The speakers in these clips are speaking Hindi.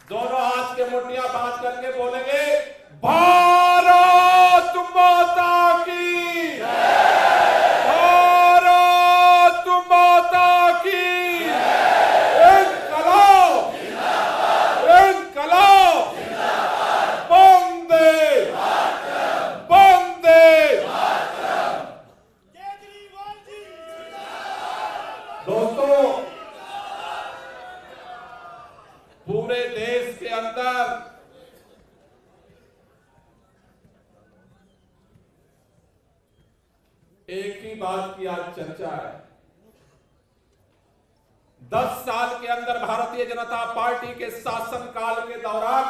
दोनों हाथ के मुट्ठियां बांध करके बोलेंगे, भारत माता की, भारत माता की, इनकलाब, इनकलाब, वंदे, वंदे। दोस्तों, पूरे देश के अंदर एक ही बात की आज चर्चा है। 10 साल के अंदर भारतीय जनता पार्टी के शासनकाल के दौरान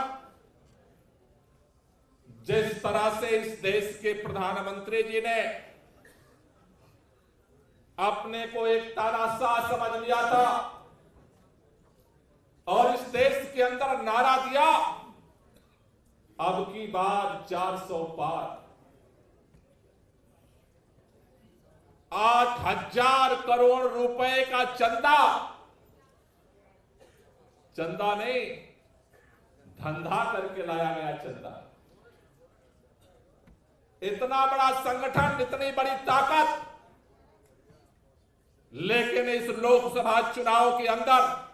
जिस तरह से इस देश के प्रधानमंत्री जी ने अपने को एक तानाशाह समझ लिया था और इस देश के अंदर नारा दिया, अब की बार 400 पार, 8,000 करोड़ रुपए का चंदा, चंदा नहीं, धंधा करके लाया गया चंदा। इतना बड़ा संगठन, इतनी बड़ी ताकत, लेकिन इस लोकसभा चुनाव के अंदर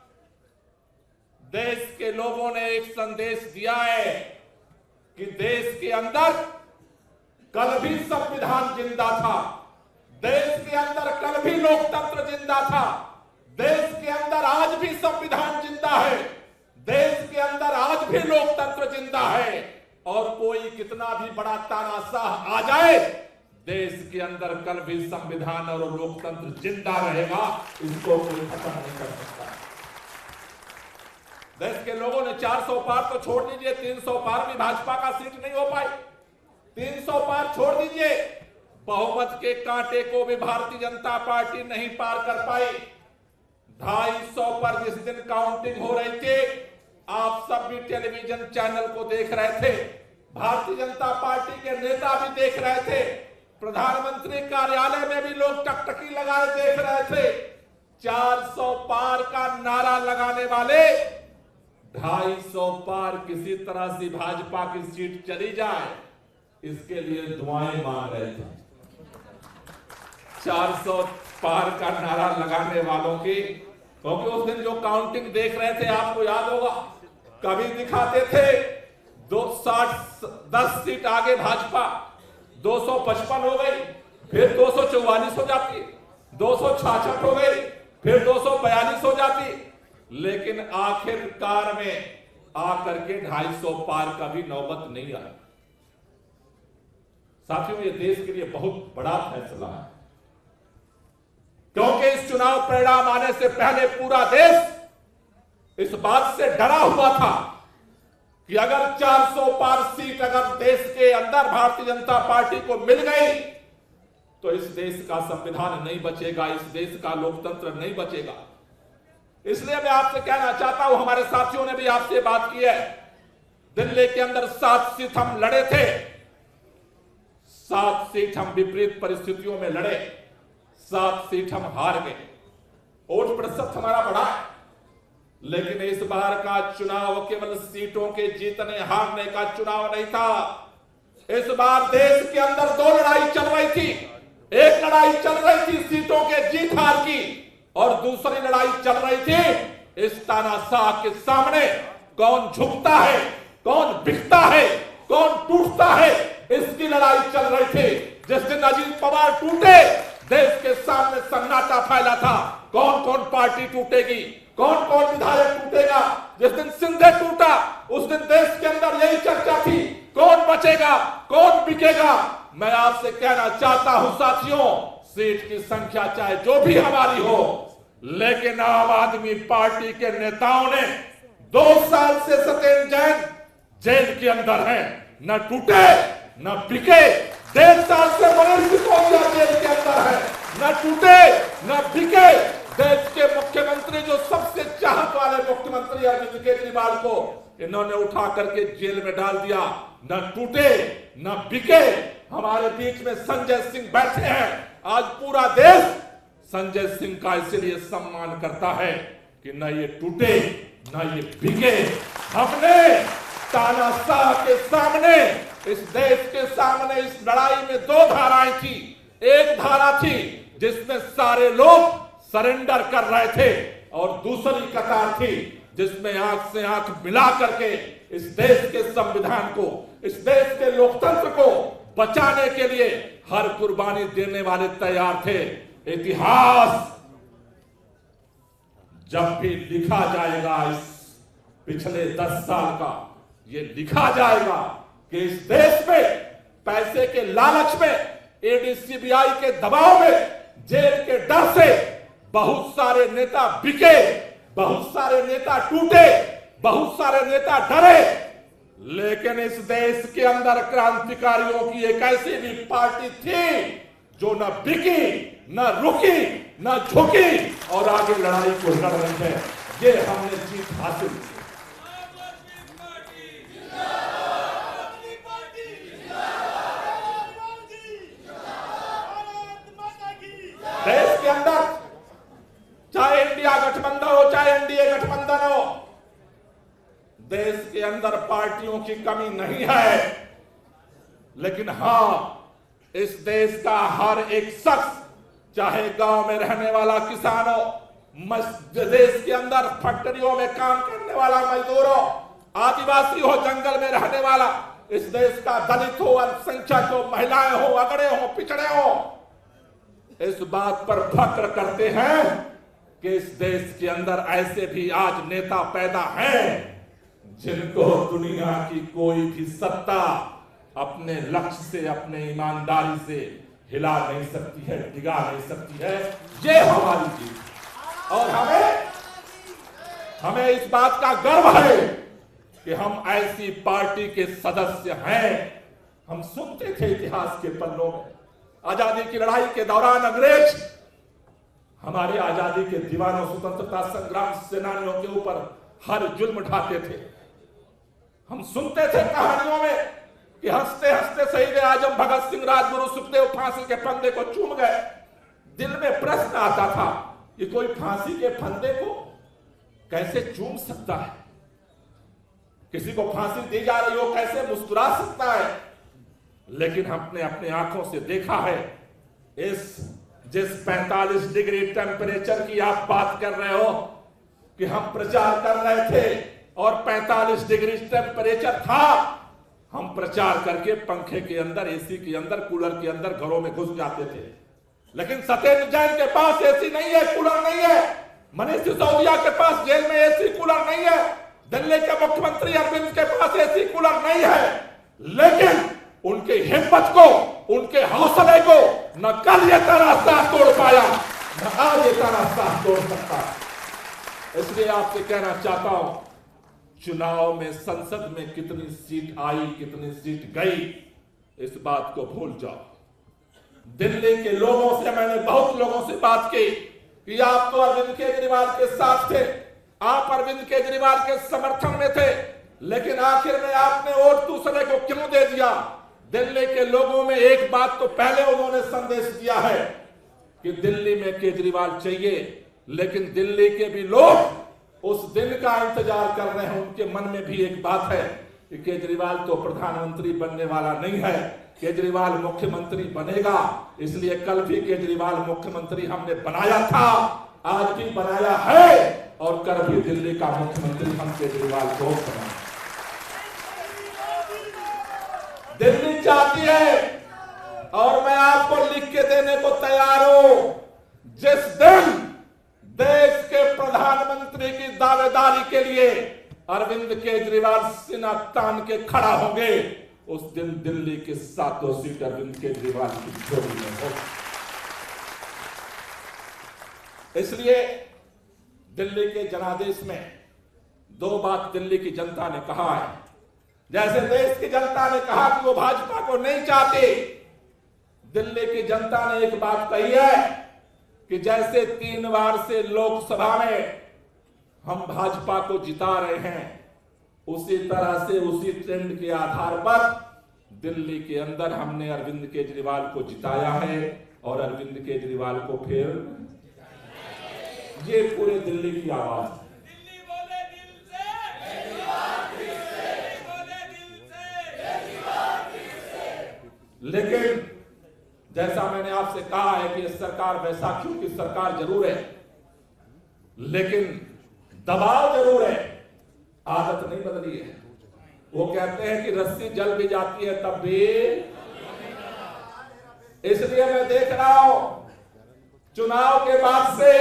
देश के लोगों ने एक संदेश दिया है कि देश के अंदर कल भी संविधान जिंदा था, देश के अंदर कल भी लोकतंत्र जिंदा था, देश के अंदर आज भी संविधान जिंदा है, देश के अंदर आज भी लोकतंत्र जिंदा है। और कोई कितना भी बड़ा तानाशाह आ जाए, देश के अंदर कल भी संविधान और लोकतंत्र जिंदा रहेगा, इसको कोई खत्म नहीं कर सकता। देश के लोगों ने 400 पार तो छोड़ दीजिए, 300 पार भी भाजपा का सीट नहीं हो पाई। 300 पार छोड़ दीजिए, बहुमत के कांटे को भी भारतीय जनता पार्टी नहीं पार कर पाई। 250 पर जिस दिन काउंटिंग हो रही थी, आप सब भी टेलीविजन चैनल को देख रहे थे, भारतीय जनता पार्टी के नेता भी देख रहे थे, प्रधानमंत्री कार्यालय में भी लोग टकटकी लगाए देख रहे थे। 400 पार का नारा लगाने वाले 250 पार किसी तरह से भाजपा की सीट चली जाए, इसके लिए दुआएं मांग रहे थे। 400 पार का नारा लगाने वालों की, क्योंकि उस दिन जो काउंटिंग देख रहे थे, आपको याद होगा, कभी दिखाते थे 10 सीट आगे भाजपा, 255 हो गई, फिर 244 हो जाती, 266 हो गई, फिर 242 हो जाती, लेकिन आखिरकार में आकर के 250 पार का भी नौबत नहीं आई। साथियों, ये देश के लिए बहुत बड़ा फैसला है, क्योंकि इस चुनाव परिणाम आने से पहले पूरा देश इस बात से डरा हुआ था कि अगर 400 पार सीट अगर देश के अंदर भारतीय जनता पार्टी को मिल गई तो इस देश का संविधान नहीं बचेगा, इस देश का लोकतंत्र नहीं बचेगा। इसलिए मैं आपसे कहना चाहता हूं, हमारे साथियों ने भी आपसे बात की है, दिल्ली के अंदर 7 सीट हम लड़े थे, 7 सीट हम विपरीत परिस्थितियों में लड़े, 7 सीट हम हार गए, वोट प्रतिशत हमारा बढ़ा, लेकिन इस बार का चुनाव केवल सीटों के जीतने हारने का चुनाव नहीं था। इस बार देश के अंदर 2 लड़ाई चल रही थी। एक लड़ाई चल रही थी सीटों के जीत हार की, और दूसरी लड़ाई चल रही थी इस तानाशाह के सामने कौन झुकता है, कौन बिकता है, कौन टूटता है, इसकी लड़ाई चल रही थी। जिस दिन अजीत पवार टूटे, देश के सामने सन्नाटा फैला था, कौन कौन पार्टी टूटेगी, कौन कौन विधायक टूटेगा। जिस दिन सिंधे टूटा, उस दिन देश के अंदर यही चर्चा थी, कौन बचेगा, कौन बिकेगा। मैं आपसे कहना चाहता हूं साथियों, सीट की संख्या चाहे जो भी हमारी हो, लेकिन आम आदमी पार्टी के नेताओं ने 2 साल से सत्येंद्र जैन जेल के अंदर हैं, न टूटे न बिके। 1.5 साल से मनोज सिसोदिया जेल के अंदर है, न टूटे न बिके। देश के मुख्यमंत्री, जो सबसे चाहत वाले मुख्यमंत्री अरविंद केजरीवाल को इन्होंने उठा करके जेल में डाल दिया, न टूटे न बिके। हमारे बीच में संजय सिंह बैठे हैं, आज पूरा देश संजय सिंह का इसलिए सम्मान करता है कि न ये टूटे ना ये बिके। हमने तानाशाह के सामने, इस देश के सामने इस लड़ाई में दो धाराएं थी। एक धारा थी जिसमें सारे लोग सरेंडर कर रहे थे और दूसरी कतार थी जिसमें आंख से आंख मिला करके इस देश के संविधान को, इस देश के लोकतंत्र को बचाने के लिए हर कुर्बानी देने वाले तैयार थे। इतिहास जब भी लिखा जाएगा, इस पिछले 10 साल का ये लिखा जाएगा कि इस देश में पैसे के लालच में, एडीसीबीआई के दबाव में, जेल के डर से बहुत सारे नेता बिके, बहुत सारे नेता टूटे, बहुत सारे नेता डरे। लेकिन इस देश के अंदर क्रांतिकारियों की एक ऐसी भी पार्टी थी जो न बिकी, न रुकी, न झुकी और आगे लड़ाई को लड़ रही है। ये हमने जीत हासिल की। देश के अंदर चाहे इंडिया गठबंधन हो, चाहे एनडीए गठबंधन हो, देश के अंदर पार्टियों की कमी नहीं है। लेकिन हां, इस देश का हर एक शख्स, चाहे गांव में रहने वाला किसान हो, देश के अंदर फैक्ट्रियों में काम करने वाला मजदूर हो, आदिवासी हो, जंगल में रहने वाला, इस देश का दलित हो, अल्पसंख्यक हो, महिलाएं हो, अगड़े हो, पिछड़े हो, इस बात पर फख्र करते हैं कि इस देश के अंदर ऐसे भी आज नेता पैदा हैं जिनको दुनिया की कोई भी सत्ता अपने लक्ष्य से, अपने ईमानदारी से हिला नहीं सकती है, डिगा नहीं सकती है। ये हमारी जीत। और हमें इस बात का गर्व है कि हम ऐसी पार्टी के सदस्य हैं। हम सुनते थे इतिहास के पन्नों में, आजादी की लड़ाई के दौरान अंग्रेज हमारे आजादी के दीवानों, स्वतंत्रता संग्राम सेनानियों के ऊपर हर जुल्म ढाते थे। हम सुनते थे कहानियों में कि हंसते हंसते शहीद आजम भगत सिंह, राजगुरु सुखदेव फांसी के फंदे को चूम गए। दिल में प्रश्न आता था कि कोई फांसी के फंदे को कैसे चूम सकता है? किसी को फांसी दी जा रही हो कैसे मुस्कुरा सकता है? लेकिन हमने अपने आंखों से देखा है, जिस 45 डिग्री टेम्परेचर की आप बात कर रहे हो कि हम प्रचार कर रहे थे और 45 डिग्री टेम्परेचर था, हम प्रचार करके पंखे के अंदर, एसी के अंदर, कूलर के अंदर घरों में घुस जाते थे। लेकिन सत्येंद्र जैन के पास एसी नहीं है, कूलर नहीं है। मनीष सिसोदिया के पास जेल में एसी कूलर नहीं है। दिल्ली के मुख्यमंत्री अरविंद के पास एसी कूलर नहीं है। लेकिन उनकी हिम्मत को, उनके हौसले को न कल ये रास्ता तोड़ पाया, न आज ये रास्ता तोड़ सकता। इसलिए आपसे कहना चाहता हूं, चुनाव में संसद में कितनी सीट आई, कितनी सीट गई, इस बात को भूल जाओ। दिल्ली के लोगों से मैंने बहुत लोगों से बात की कि आप तो अरविंद केजरीवाल के साथ थे, आप अरविंद केजरीवाल के समर्थन में थे, लेकिन आखिर में आपने वोट दूसरे को क्यों दे दिया? दिल्ली के लोगों में एक बात तो पहले उन्होंने संदेश दिया है कि दिल्ली में केजरीवाल चाहिए, लेकिन दिल्ली के भी लोग उस दिन का इंतजार कर रहे हैं। उनके मन में भी एक बात है कि केजरीवाल तो प्रधानमंत्री बनने वाला नहीं है, केजरीवाल मुख्यमंत्री बनेगा। इसलिए कल भी केजरीवाल मुख्यमंत्री हमने बनाया था, आज भी बनाया है और कल भी दिल्ली का मुख्यमंत्री हम केजरीवाल को बनाएंगे। दिल्ली चाहती है और मैं आपको लिख के देने को तैयार हूं, जिस दिन देश के प्रधानमंत्री की दावेदारी के लिए अरविंद केजरीवाल सीना तान के खड़ा होंगे, उस दिन दिल्ली की 7 सीट अरविंद केजरीवाल की झोली में हो। इसलिए दिल्ली के जनादेश में 2 बात दिल्ली की जनता ने कहा है। जैसे देश की जनता ने कहा कि वो भाजपा को नहीं चाहती, दिल्ली की जनता ने एक बात कही है कि जैसे 3 बार से लोकसभा में हम भाजपा को जिता रहे हैं, उसी तरह से उसी ट्रेंड के आधार पर दिल्ली के अंदर हमने अरविंद केजरीवाल को जिताया है और अरविंद केजरीवाल को फिर, ये पूरे दिल्ली की आवाज है। लेकिन जैसा मैंने आपसे कहा है कि सरकार बैसाखियों की सरकार जरूर है, लेकिन दबाव जरूर है, आदत नहीं बदली है। वो कहते हैं कि रस्सी जल भी जाती है तब भी। इसलिए मैं देख रहा हूं चुनाव के बाद से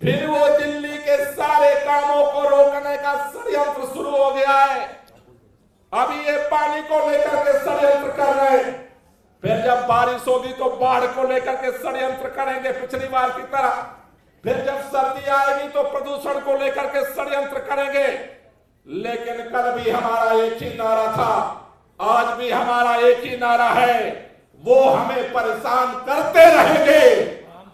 फिर वो दिल्ली के सारे कामों को रोकने का षड्यंत्र शुरू हो गया है। अभी ये पानी को लेकर के षड्यंत्र कर रहे हैं, फिर जब बारिश होगी तो बाढ़ को लेकर के षड्यंत्र करेंगे पिछली बार की तरह, फिर जब सर्दी आएगी तो प्रदूषण को लेकर के षड्यंत्र करेंगे। लेकिन कल भी हमारा एक ही नारा था, आज भी हमारा एक ही नारा है, वो हमें परेशान करते रहेंगे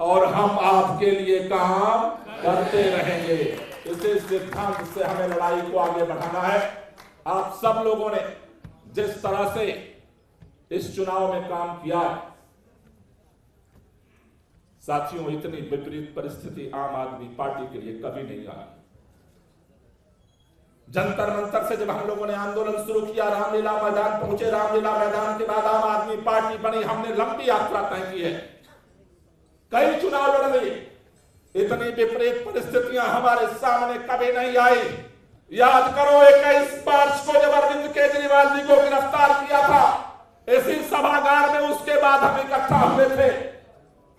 और हम आपके लिए काम करते रहेंगे। इसी सिद्धांत से हमें लड़ाई को आगे बढ़ाना है। आप सब लोगों ने जिस तरह से इस चुनाव में काम किया है, साथियों, इतनी विपरीत परिस्थिति आम आदमी पार्टी के लिए कभी नहीं आई। जंतर मंतर से जब हम लोगों ने आंदोलन शुरू किया, रामलीला मैदान पहुंचे, रामलीला मैदान के बाद आम आदमी पार्टी बनी, हमने लंबी यात्रा तय की है, कई चुनाव लड़ लिए, इतनी विपरीत परिस्थितियां हमारे सामने कभी नहीं आई। याद करो 21 मार्च को जब अरविंद केजरीवाल जी को गिरफ्तार किया था, इसी सभागार में, उसके बाद हम इकट्ठा हुए थे।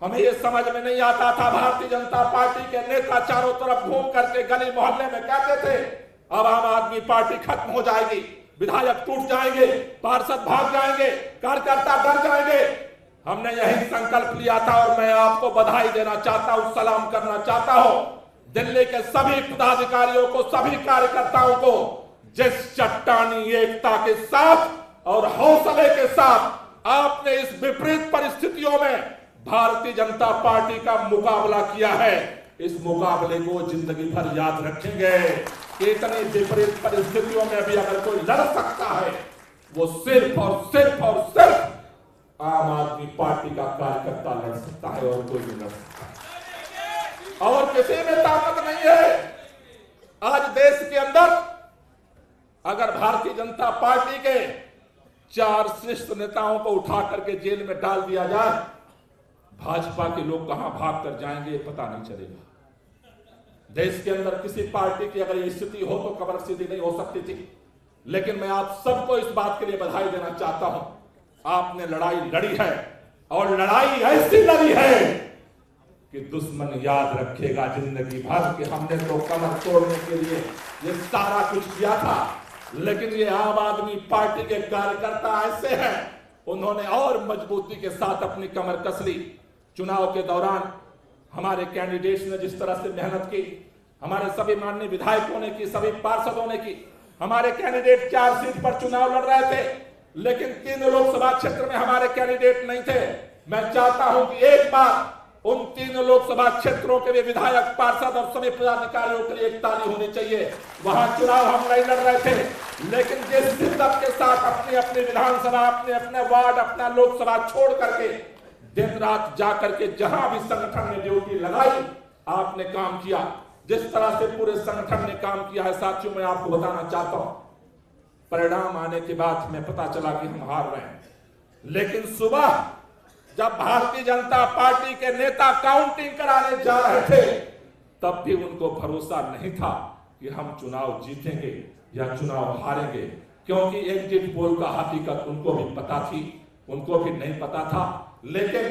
हमें यह समझ में नहीं आता था, भारतीय जनता पार्टी के नेता चारों तरफ घूम करके गली मोहल्ले में कहते थे अब आम आदमी पार्टी खत्म हो जाएगी, विधायक टूट जाएंगे, पार्षद भाग जाएंगे, कार्यकर्ता डर जाएंगे। हमने यही संकल्प लिया था और मैं आपको बधाई देना चाहता हूं, सलाम करना चाहता हूं दिल्ली के सभी पदाधिकारियों को, सभी कार्यकर्ताओं को, जिस चट्टानी एकता के साथ और हौसले के साथ आपने इस विपरीत परिस्थितियों में भारतीय जनता पार्टी का मुकाबला किया है। इस मुकाबले को जिंदगी भर याद रखेंगे कि इतनी विपरीत परिस्थितियों में भी अगर कोई लड़ सकता है, वो सिर्फ और सिर्फ और सिर्फ आम आदमी पार्टी का कार्यकर्ता लड़ सकता है और कोई नहीं लड़ सकता, और किसी में ताकत नहीं है। आज देश के अंदर अगर भारतीय जनता पार्टी के 4 शीर्ष नेताओं को उठा करके जेल में डाल दिया जाए, भाजपा के लोग कहां भाग कर जाएंगे पता नहीं चलेगा। देश के अंदर किसी पार्टी की अगर ये स्थिति हो तो कब्र सीधी नहीं हो सकती थी। लेकिन मैं आप सबको इस बात के लिए बधाई देना चाहता हूं, आपने लड़ाई लड़ी है और लड़ाई ऐसी लड़ी है कि दुश्मन याद रखेगा जिंदगी भर कि हमने तो कमर तोड़ने के लिए ये सारा कुछ किया था। लेकिन ये आम आदमी पार्टी के कार्यकर्ता ऐसे हैं, उन्होंने और मजबूती के साथ अपनी कमर कस ली। चुनाव के दौरान हमारे कैंडिडेट्स ने जिस तरह से मेहनत की, हमारे सभी माननीय विधायकों ने की, सभी पार्षदों ने की। हमारे कैंडिडेट 4 सीट पर चुनाव लड़ रहे थे, लेकिन 3 लोकसभा क्षेत्र में हमारे कैंडिडेट नहीं थे। मैं चाहता हूं कि एक बार उन 3 लोकसभा क्षेत्रों के भी विधायक, पार्षद और सभी पदाधिकारियों के लिए एक ताली होनी चाहिए। वहां चुनाव हम नहीं लड़ रहे थे, लेकिन जिस शिद्दत के साथ अपनी अपनी विधानसभा, अपने अपने वार्ड, अपना लोकसभा छोड़ करके दिन रात जाकर के जहां भी संगठन ने ड्यूटी लगाई, आपने काम किया। जिस तरह से पूरे संगठन ने काम किया है, साथियों, मैं आपको बताना चाहता हूं, परिणाम आने के बाद हमें पता चला कि हम हार रहे हैं। लेकिन सुबह जब भारतीय जनता पार्टी के नेता काउंटिंग कराने जा रहे थे, तब भी उनको भरोसा नहीं था कि हम चुनाव जीतेंगे या चुनाव हारेंगे, क्योंकि एग्जिट पोल का हकीकत उनको भी पता थी, उनको भी नहीं पता था। लेकिन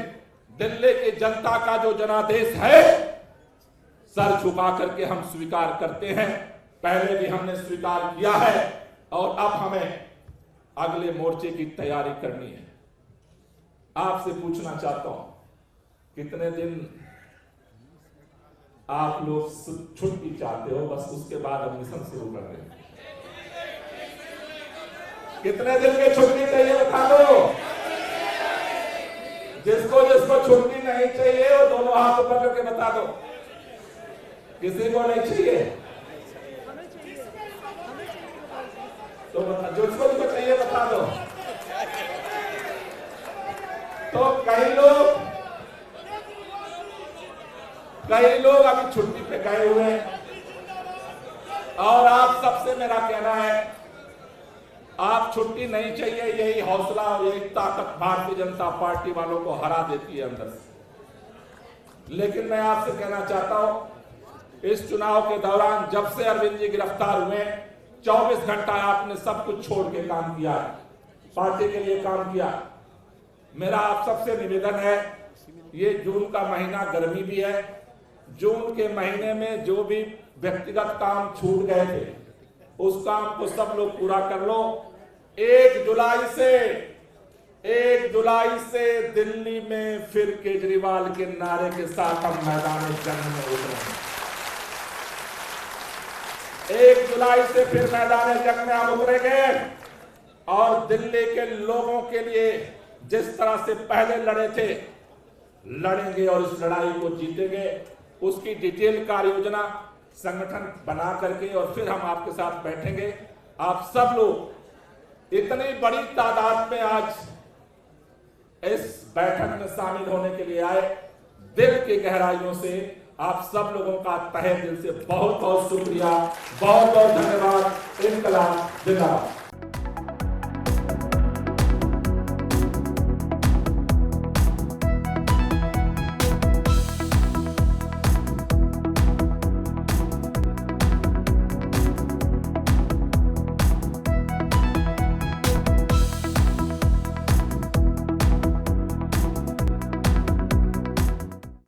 दिल्ली की जनता का जो जनादेश है, सर झुका करके हम स्वीकार करते हैं। पहले भी हमने स्वीकार किया है और अब हमें अगले मोर्चे की तैयारी करनी है। आपसे पूछना चाहता हूं, कितने दिन आप लोग छुट्टी चाहते हो? बस उसके बाद अब मिशन शुरू कर दें। कितने दिन की छुट्टी चाहिए बता दो। जिसको जिसको छुट्टी नहीं चाहिए वो दोनों हाथ ऊपर करके बता दो। किसी को नहीं चाहिए तो बता, जिसको जिसको चाहिए बता दो। तो कई लोग अभी छुट्टी पे गए हुए हैं, और आप सबसे मेरा कहना है आप छुट्टी नहीं चाहिए, यही हौसला और यही ताकत भारतीय जनता पार्टी वालों को हरा देती है अंदर से। लेकिन मैं आपसे कहना चाहता हूं, इस चुनाव के दौरान जब से अरविंद जी गिरफ्तार हुए 24 घंटा आपने सब कुछ छोड़ के काम किया, पार्टी के लिए काम किया। मेरा आप सबसे निवेदन है, ये जून का महीना गर्मी भी है, जून के महीने में जो भी व्यक्तिगत काम छूट गए थे उस काम को सब लोग पूरा कर लो। 1 जुलाई से दिल्ली में फिर केजरीवाल के नारे के साथ हम मैदान जंग में उतरेंगे। 1 जुलाई से फिर मैदान जंग में हम उतरेंगे और दिल्ली के लोगों के लिए जिस तरह से पहले लड़े थे लड़ेंगे और इस लड़ाई को जीतेंगे। उसकी डिटेल कार्य योजना संगठन बना करके और फिर हम आपके साथ बैठेंगे। आप सब लोग इतनी बड़ी तादाद में आज इस बैठक में शामिल होने के लिए आए, दिल की गहराइयों से आप सब लोगों का तहे दिल से बहुत बहुत शुक्रिया, बहुत बहुत धन्यवाद। इनकलाब जिंदाबाद।